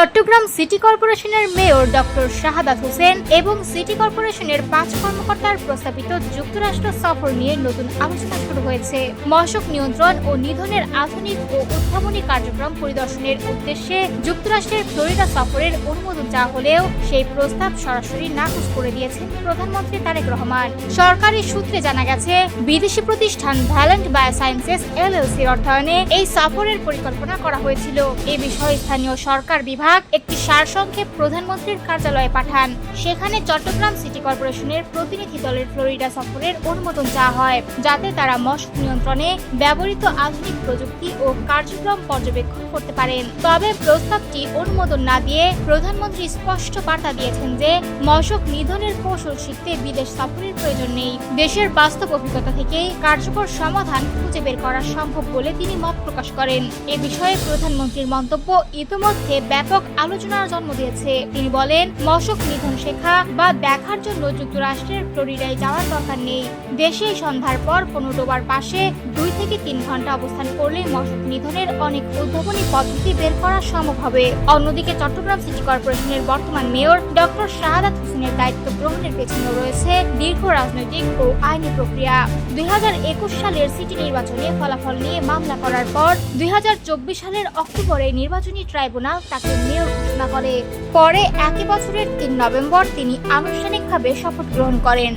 Chittagong city কর্পোরেশনের mayor doctor Shahadat Hossain এবং city কর্পোরেশনের 5 কর্মকর্তার প্রস্তাবিত যুক্তরাষ্ট্র সফর নিয়ে নতুন আলোচনা শুরু হয়েছে। মশক নিয়ন্ত্রণ ও নিধনের আধুনিক ও উদ্ভাবনী কার্যক্রম পরিদর্শনের উদ্দেশ্যে যুক্তরাষ্ট্রের ফ্লোরিডা সফরের অনুমোদন চাওয়া হলেও সেই প্রস্তাব সরাসরি নাকচ করে দিয়েছেন প্রধানমন্ত্রী তারেক রহমান। সরকারি সূত্রে জানা গেছে, বিদেশি প্রতিষ্ঠান ভ্যালেন্ট বায়োসায়েন্সেস এলএলসির অর্থায়নে এই সফরের পরিকল্পনা করা হয়েছিল। এ বিষয়ে স্থানীয় সরকার বিভাগ একটি সারসংক্ষেপ প্রধানমন্ত্রীর কার্যালয়ে পাঠান। সেখানে চট্টগ্রাম সিটি কর্পোরেশনের প্রতিনিধি দলের ফ্লোরিডা সফরের অনুমোদন চাওয়া হয়, যাতে তারা মশক নিয়ন্ত্রণে ব্যবহৃত আধুনিক প্রযুক্তি ও কার্যক্রম পর্যবেক্ষণ করতে পারেন। তবে প্রস্তাবটি অনুমোদন না দিয়ে প্রধানমন্ত্রী স্পষ্ট বার্তা দিয়েছেন যে মশক নিধনের কৌশল শিখতে বিদেশ সফরের প্রয়োজন নেই। দেশের বাস্তব অভিজ্ঞতা থেকে কার্যকর সমাধান খুঁজে বের করা সম্ভব বলে তিনি মত প্রকাশ করেন। এ বিষয়ে প্রধানমন্ত্রীর মন্তব্য ইতিমধ্যে ব্যাপক আলোচনার জন্ম দিয়েছে। তিনি বলেন, মশক নিধন শেখা বা দেখার জন্য যুক্তরাষ্ট্রের ফ্লোরিডায় যাওয়ার দরকার নেই। দেশে সন্ধ্যার পর কোনো ডোবার পাশে 2 থেকে 3 ঘন্টা অবস্থান করলে মশক নিধনের অনেক উদ্ভাবনী পদ্ধতি বের করা সম্ভব হবে। অন্যদিকে চট্টগ্রাম সিটি কর্পোরেশনের বর্তমান মেয়র ডক্টর শাহাদাত হোসেনের দায়িত্ব গ্রহণের পেছনে রয়েছে দীর্ঘ রাজনৈতিক ও আইনি প্রক্রিয়া। 2021 সালের সিটি নির্বাচনে ফলাফল নিয়ে মামলা করার পর 2024 সালের অক্টোবরে নির্বাচনী ট্রাইব্যুনাল তাকে মেয়র ঘোষণা করে। পরে একই বছরের 3 নভেম্বর তিনি আনুষ্ঠানিকভাবে শপথ গ্রহণ করেন।